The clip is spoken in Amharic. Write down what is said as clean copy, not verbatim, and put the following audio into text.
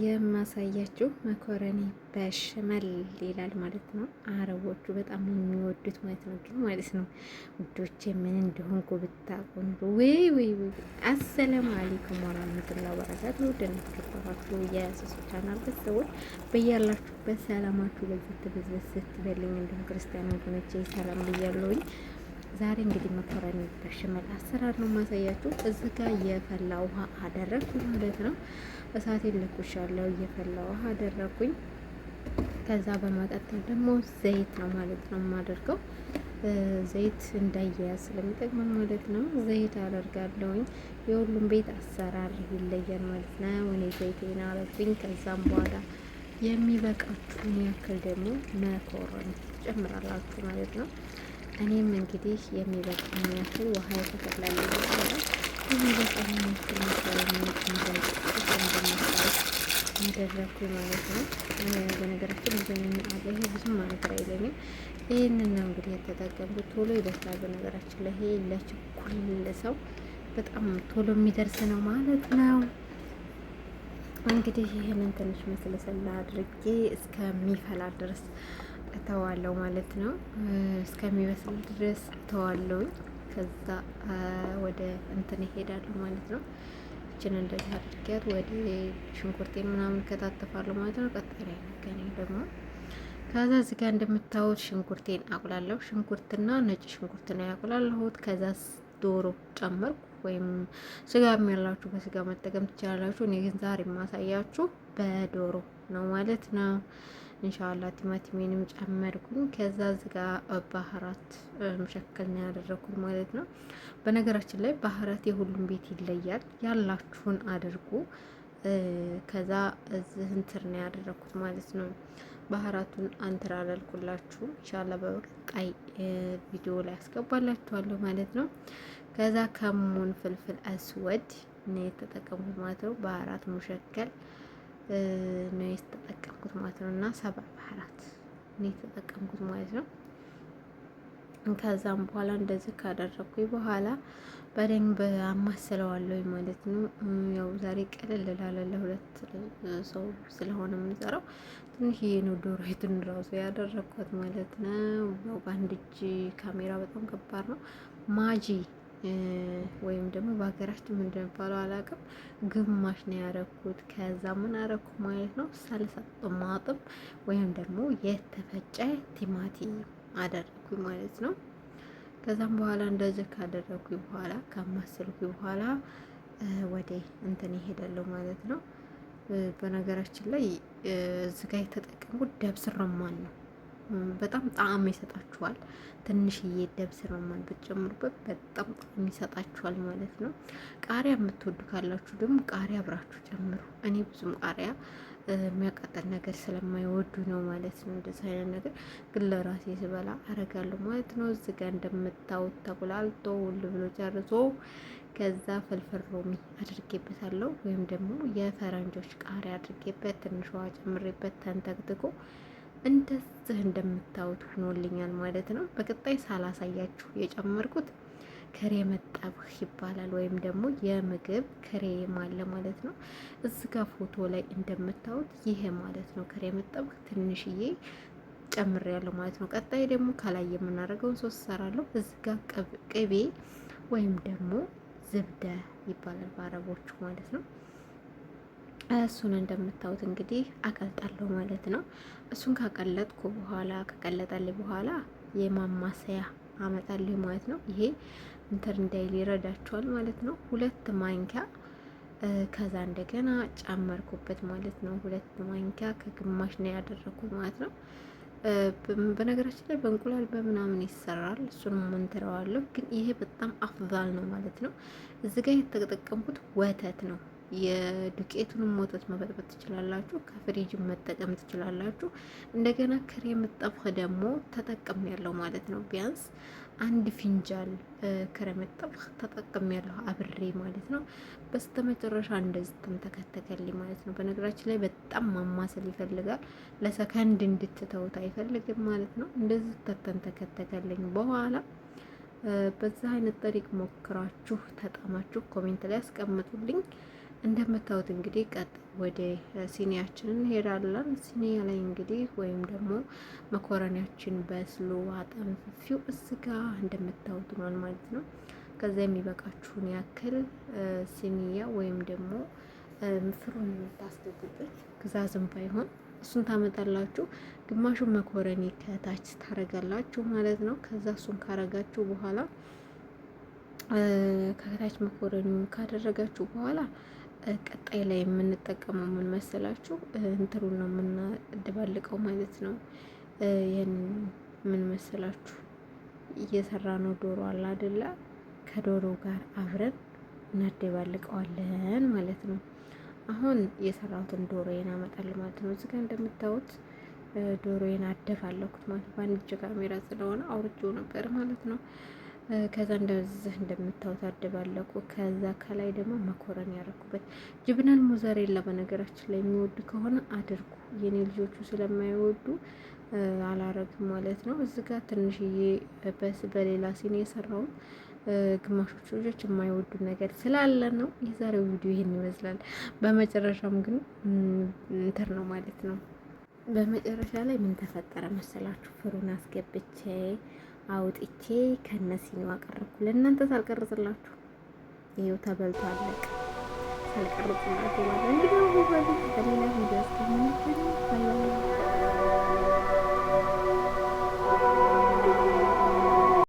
የማሳያችሁ መኮረኒ በሽመል ይላል ማለት ነው። አረቦቹ በጣም የሚወዱት ማለት ነው። ግን ማለት ነው ውዶቼ ምን እንደሆንኩ ብታቆንዱ። ወይ አሰላሙ አለይኩም ወራህመቱላሂ ወበረካቱ። ውድና ተከታታችሁ የያሰሱ ቻናል ቤተሰቦች በያላችሁበት ሰላማችሁ በዚህ ትብዝት ስትበልኝ እንዲሁም ክርስቲያን ወገኖቼ ሰላም ብያለሁኝ። ዛሬ እንግዲህ መኮረኒ በሽመል አሰራር ነው ማሳያችሁ። እዚህ ጋር የፈላ ውሃ አደረኩ ማለት ነው። እሳቴን ለኩሻለሁ። እየፈላ ውሃ አደረኩኝ። ከዛ በማቀጠል ደግሞ ዘይት ነው ማለት ነው የማደርገው። ዘይት እንዳያያዝ ስለሚጠቅመን ማለት ነው ዘይት አደርጋለሁኝ። የሁሉም ቤት አሰራር ይለያል ማለት ነው። እኔ ዘይቴን አረኩኝ። ከዛም በኋላ የሚበቃችሁን ያክል ደግሞ መኮረኒ ትጨምራላችሁ ማለት ነው። እኔም እንግዲህ የሚበቃኝ ያክል ውሃ የተፈላልኝ በኋላ የሚበቃኝ ያክል መኮረኒ እንደደረኩ ማለት ነው። በነገራችን ይሄ ብዙም ማለት አይለኝም። ይህንን ነው እንግዲህ የተጠቀምኩት። ቶሎ ይበስላል። በነገራችን ላይ ይሄ ለችኩል ሰው በጣም ቶሎ የሚደርስ ነው ማለት ነው። እንግዲህ ይህንን ትንሽ መስለሰላ አድርጌ እስከሚፈላ ድረስ እተዋለሁ ማለት ነው። እስከሚበስል ድረስ እተዋለሁኝ። ከዛ ወደ እንትን ይሄዳሉ ማለት ነው። እችን እንደዚህ አድርጊያት ወደ ሽንኩርቴን ምናምን ከታተፋለሁ ማለት ነው። ቀጣይ ያገናኝ ደግሞ ከዛ እዚህ ጋር እንደምታዩት ሽንኩርቴን አቁላለሁ። ሽንኩርትና ነጭ ሽንኩርት ነው ያቁላለሁት። ከዛ ዶሮ ጨመርኩ። ወይም ስጋም ያላችሁ በስጋ መጠቀም ትችላላችሁ። እኔ ግን ዛሬ የማሳያችሁ በዶሮ ነው ማለት ነው። ኢንሻአላህ ቲማቲሜንም ጨመርኩኝ። ከዛ እዚህ ጋር ባህራት መሸከል ነው ያደረኩት ማለት ነው። በነገራችን ላይ ባህራት የሁሉም ቤት ይለያል። ያላችሁን አድርጉ። ከዛ እዚህ እንትን ነው ያደረኩት ማለት ነው። ባህራቱን አንትራ አላልኩላችሁ። ኢንሻአላህ በቀጣይ ቪዲዮ ላይ አስገባላችኋለሁ ማለት ነው። ከዛ ከሙን ፍልፍል አስወድ ነው የተጠቀምኩት ማለት ነው። ባህራት ሙሸከል ነው የተጠቀምኩት ማለት ነው። እና 7 ባህራት ነው የተጠቀምኩት ማለት ነው። ከዛም በኋላ እንደዚህ ካደረኩኝ በኋላ በደንብ አማስለዋለሁ ማለት ነው። ያው ዛሬ ቀለል ላለ ለሁለት ሰው ስለሆነ የምንሰራው ትንሽዬ ነው ዶሮይቱን ራሱ ያደረኩት ማለት ነው። ያው በአንድ እጅ ካሜራ በጣም ከባድ ነው። ማጂ ወይም ደግሞ በሀገራችን ምንድን ነው የሚባለው አላውቅም። ግማሽ ነው ያደረኩት። ከዛ ምን አደረኩ ማለት ነው ሰልሳ ጦማጥም ወይም ደግሞ የተፈጨ ቲማቲም አደረኩኝ ማለት ነው። ከዛም በኋላ እንደዚህ ካደረኩኝ በኋላ ካማሰልኩኝ በኋላ ወደ እንትን ይሄዳለሁ ማለት ነው። በነገራችን ላይ እዚህ ጋር የተጠቀምኩት ደብስ ሮማን ነው። በጣም ጣዕም ይሰጣችኋል። ትንሽዬ ደብስ ሮማን ብትጨምሩበት በጣም ጣዕም ይሰጣችኋል ማለት ነው። ቃሪያ የምትወዱ ካላችሁ ደግሞ ቃሪያ አብራችሁ ጨምሩ። እኔ ብዙም ቃሪያ የሚያቃጠል ነገር ስለማይወዱ ነው ማለት ነው። እንደዚህ አይነት ነገር ግን ለራሴ ስበላ አረጋለሁ ማለት ነው። እዚህ ጋር እንደምታዩት ተቁላልቶ ሁሉ ብሎ ጨርሶ ከዛ ፍልፍል ሮሚ አድርጌበታለሁ ወይም ደግሞ የፈረንጆች ቃሪያ አድርጌበት ትንሽ ውሃ ጨምሬበት ተንተክትኮ እንደዚህ እንደምታዩት ሆኖልኛል ማለት ነው። በቀጣይ ሳላሳያችሁ የጨመርኩት ክሬም ጠብህ ይባላል ወይም ደግሞ የምግብ ክሬም አለ ማለት ነው። እዚህ ጋር ፎቶ ላይ እንደምታዩት ይሄ ማለት ነው ክሬም ጠብህ ትንሽዬ ጨምሬያለሁ ማለት ነው። ቀጣይ ደግሞ ከላይ የምናደርገውን ሶስ ሰራለሁ። እዚህ ጋር ቅቤ ወይም ደግሞ ዝብደ ይባላል በአረቦቹ ማለት ነው። እሱን እንደምታዩት እንግዲህ አቀልጣለሁ ማለት ነው። እሱን ካቀለጥኩ በኋላ ከቀለጠልኝ በኋላ የማማሰያ አመጣልኝ ማለት ነው። ይሄ እንትን እንዳይል ይረዳችኋል ማለት ነው። 2 ማንኪያ ከዛ እንደገና ጨመርኩበት ማለት ነው። 2 ማንኪያ ከግማሽ ነው ያደረኩት ማለት ነው። በነገራችን ላይ በእንቁላል በምናምን ይሰራል። እሱን መንትረዋለሁ ግን ይሄ በጣም አፍዛል ነው ማለት ነው። እዚህ ጋር የተጠቀምኩት ወተት ነው። የዱቄቱንም ወተት መበጥበጥ ትችላላችሁ። ከፍሪጅ መጠቀም ትችላላችሁ። እንደገና ክሬም ጠብህ ደግሞ ተጠቅም ያለው ማለት ነው። ቢያንስ 1 ፊንጃል ክሬም ጠብህ ተጠቅም ያለው አብሬ ማለት ነው። በስተመጨረሻ እንደዚህ ተንተከተከልኝ ማለት ነው። በነገራችን ላይ በጣም ማማሰል ይፈልጋል። ለሰከንድ እንድትተውት አይፈልግም ማለት ነው። እንደዚህ ተንተከተከልኝ በኋላ በዛ አይነት ጠሪቅ ሞክራችሁ ተጣማችሁ ኮሜንት ላይ አስቀምጡልኝ። እንደምታዩት እንግዲህ ወደ ሲኒያችን እንሄዳለን። ሲኒያ ላይ እንግዲህ ወይም ደግሞ መኮረኒያችን በስሎ አጠንፍፊው እስጋ እንደምታዩት ነው ማለት ነው። ከዛ የሚበቃችሁን ያክል ሲኒያ ወይም ደግሞ ፍሩን የምታስገቡበት ግዛዝም ባይሆን እሱን ታመጣላችሁ። ግማሹን መኮረኒ ከታች ታረጋላችሁ ማለት ነው። ከዛ እሱን ካረጋችሁ በኋላ ከታች መኮረኒውን ካደረጋችሁ በኋላ ቀጣይ ላይ የምንጠቀመው ምን መሰላችሁ? እንትሩን ነው የምናደባልቀው ማለት ነው። ይህን ምን መሰላችሁ? እየሰራ ነው ዶሮ አለ አይደለ? ከዶሮ ጋር አብረን እናደባልቀዋለን ማለት ነው። አሁን የሰራሁትን ዶሮዬን አመጣለሁ ማለት ነው። እዚህ ጋር እንደምታዩት ዶሮዬን አደባለኩት ማለት በአንድ እጅ ካሜራ ስለሆነ አውርጄው ነበር ማለት ነው። ከዛ እንደዚህ እንደምታዩት አደባለቁ። ከዛ ከላይ ደግሞ መኮረኒ ያደረኩበት ጅብነን ሞዘሬላ በነገራችን ላይ የሚወዱ ከሆነ አድርጉ። የኔ ልጆቹ ስለማይወዱ አላረግም ማለት ነው። እዚህ ጋር ትንሽዬ በሌላ ሲኒ የሰራውን ግማሾቹ ልጆች የማይወዱ ነገር ስላለ ነው። የዛሬው ቪዲዮ ይሄን ይመስላል። በመጨረሻም ግን እንትን ነው ማለት ነው። በመጨረሻ ላይ ምን ተፈጠረ መሰላችሁ? ፍሩን አስገብቼ አውጥቼ ከነሲኒው አቀረብኩ። ለእናንተ ሳልቀርጽላችሁ ይሄው ተበልቶ አለቀ። ሳልቀርጽላችሁ ማለት እንግዲህ በሌላ ቪዲዮ እስከምንገናኝ